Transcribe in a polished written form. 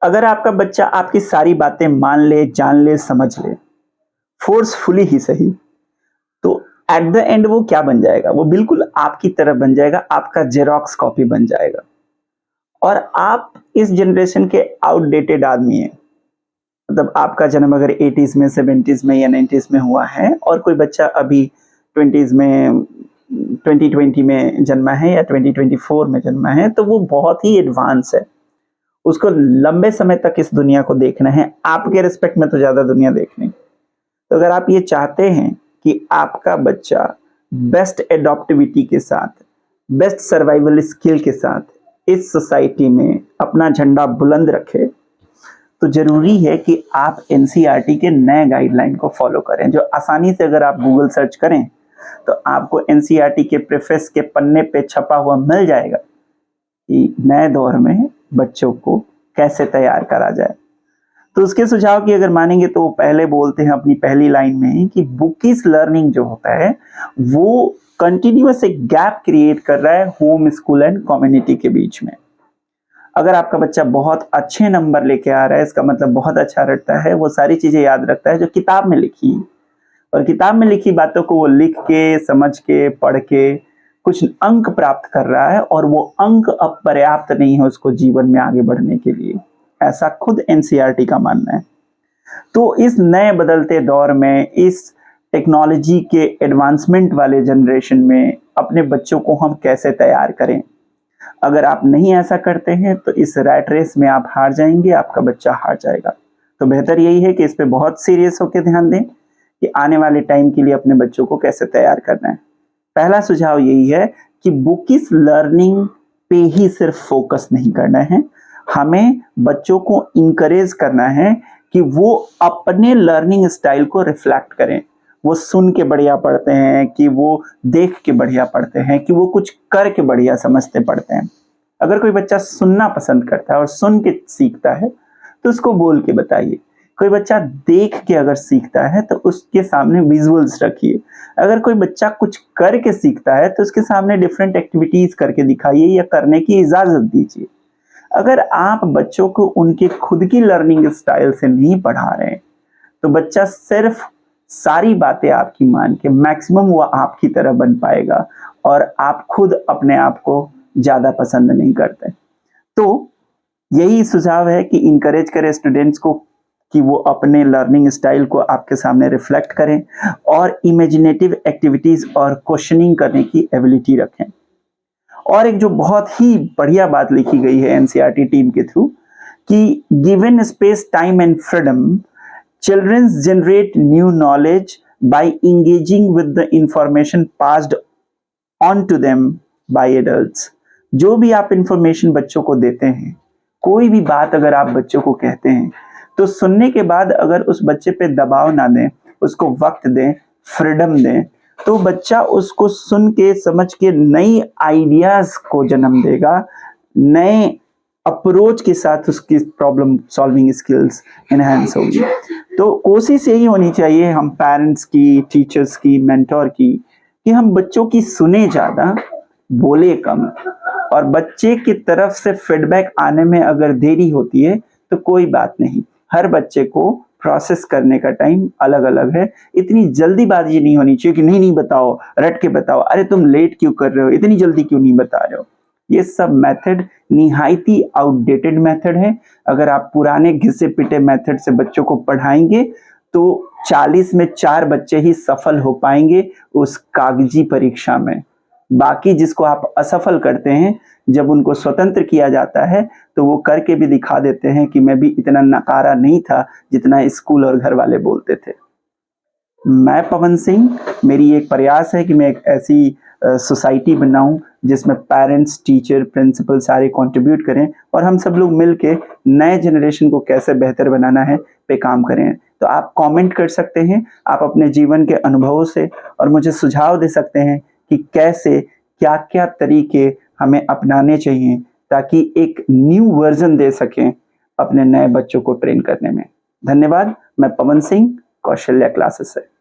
अगर आपका बच्चा आपकी सारी बातें मान ले, जान ले, समझ ले, फोर्सफुली ही सही, तो एट द एंड वो क्या बन जाएगा? वो बिल्कुल आपकी तरह बन जाएगा, आपका जेरॉक्स कॉपी बन जाएगा। और आप इस जनरेशन के आउटडेटेड आदमी हैं। मतलब आपका जन्म अगर 80s में, 70s में या 90s में हुआ है और कोई बच्चा अभी 20s में 2020 में जन्मा है या 2024 में जन्मा है, तो वो बहुत ही एडवांस है। उसको लंबे समय तक इस दुनिया को देखना है, आपके रिस्पेक्ट में तो ज़्यादा दुनिया देखनी। तो अगर आप ये चाहते हैं कि आपका बच्चा बेस्ट एडॉप्टिविटी के साथ, बेस्ट सर्वाइवल स्किल के साथ इस सोसाइटी में अपना झंडा बुलंद रखे, तो जरूरी है कि आप एनसीईआरटी के नए गाइडलाइन को फॉलो करें, जो आसानी से अगर आप गूगल सर्च करें तो आपको एनसीईआरटी के प्रेफेस के पन्ने पे छपा हुआ मिल जाएगा कि नए दौर में बच्चों को कैसे तैयार करा जाए। तो उसके सुझाव की अगर मानेंगे तो पहले बोलते हैं अपनी पहली लाइन में कि बुकिश लर्निंग जो होता है वो कंटिन्यूअस एक गैप क्रिएट कर रहा है होम, स्कूल एंड कम्युनिटी के बीच में। अगर आपका बच्चा बहुत अच्छे नंबर लेके आ रहा है, इसका मतलब बहुत अच्छा रटता है, वो सारी चीजें याद रखता है जो किताब में लिखी, और किताब में लिखी बातों को वो लिख के, समझ के, पढ़ के कुछ अंक प्राप्त कर रहा है, और वो अंक अब पर्याप्त नहीं है उसको जीवन में आगे बढ़ने के लिए, ऐसा खुद एनसीईआरटी का मानना है। तो इस नए बदलते दौर में, इस टेक्नोलॉजी के एडवांसमेंट वाले जनरेशन में अपने बच्चों को हम कैसे तैयार करें? अगर आप नहीं ऐसा करते हैं तो इस रैट रेस में आप हार जाएंगे, आपका बच्चा हार जाएगा। तो बेहतर यही है कि इस पे बहुत सीरियस होकर ध्यान दें कि आने वाले टाइम के लिए अपने बच्चों को कैसे तैयार करना है। पहला सुझाव यही है कि बुकिश लर्निंग पे ही सिर्फ फोकस नहीं करना है, हमें बच्चों को इंकरेज करना है कि वो अपने लर्निंग स्टाइल को रिफ्लेक्ट करें। वो सुन के बढ़िया पढ़ते हैं कि वो देख के बढ़िया पढ़ते हैं कि वो कुछ करके बढ़िया समझते पढ़ते हैं। अगर कोई बच्चा सुनना पसंद करता है और सुन के सीखता है तो उसको बोल के बताइए। कोई बच्चा देख के अगर सीखता है तो उसके सामने विजुअल्स रखिए। अगर कोई बच्चा कुछ करके सीखता है तो उसके सामने डिफरेंट एक्टिविटीज करके दिखाइए या करने की इजाजत दीजिए। अगर आप बच्चों को उनके खुद की लर्निंग स्टाइल से नहीं पढ़ा रहे हैं तो बच्चा सिर्फ सारी बातें आपकी मान के मैक्सिमम वो आपकी तरह बन पाएगा, और आप खुद अपने आप को ज्यादा पसंद नहीं करते। तो यही सुझाव है कि इनकरेज करें स्टूडेंट्स को कि वो अपने लर्निंग स्टाइल को आपके सामने रिफ्लेक्ट करें और इमेजिनेटिव एक्टिविटीज और क्वेश्चनिंग करने की एबिलिटी रखें। और एक जो बहुत ही बढ़िया बात लिखी गई है एनसीईआरटी टीम के थ्रू कि given space, time and freedom, children generate new knowledge by engaging with the information passed on to them by adults। जो भी आप इंफॉर्मेशन बच्चों को देते हैं, कोई भी बात अगर आप बच्चों को कहते हैं तो सुनने के बाद अगर उस बच्चे पे दबाव ना दें, उसको वक्त दें, फ्रीडम दें, तो बच्चा उसको सुन के, समझ के नई आइडियाज को जन्म देगा, नए अप्रोच के साथ उसकी प्रॉब्लम सॉल्विंग स्किल्स एनहांस होगी। तो कोशिश यही होनी चाहिए हम पेरेंट्स की, टीचर्स की, मेंटोर की, कि हम बच्चों की सुने ज़्यादा, बोले कम। और बच्चे की तरफ से फीडबैक आने में अगर देरी होती है तो कोई बात नहीं, हर बच्चे को प्रोसेस करने का टाइम अलग अलग है। इतनी जल्दीबाजी नहीं होनी चाहिए कि नहीं नहीं बताओ, रट के बताओ, अरे तुम लेट क्यों कर रहे हो, इतनी जल्दी क्यों नहीं बता रहे हो। ये सब मेथड निहायती आउटडेटेड मेथड है। अगर आप पुराने घिसे पिटे मेथड से बच्चों को पढ़ाएंगे तो 40 में 4 बच्चे ही सफल हो पाएंगे उस कागजी परीक्षा में। बाकी जिसको आप असफल करते हैं, जब उनको स्वतंत्र किया जाता है तो वो करके भी दिखा देते हैं कि मैं भी इतना नकारा नहीं था जितना स्कूल और घर वाले बोलते थे। मैं पवन सिंह, मेरी एक प्रयास है कि मैं एक ऐसी सोसाइटी बनाऊं जिसमें पेरेंट्स, टीचर, प्रिंसिपल सारे कंट्रीब्यूट करें और हम सब लोग मिलके नए जनरेशन को कैसे बेहतर बनाना है पे काम करें। तो आप कमेंट कर सकते हैं, आप अपने जीवन के अनुभवों से, और मुझे सुझाव दे सकते हैं कि कैसे, क्या क्या तरीके हमें अपनाने चाहिए ताकि एक न्यू वर्जन दे सकें अपने नए बच्चों को ट्रेन करने में। धन्यवाद। मैं पवन सिंह, कौशल्या क्लासेस से।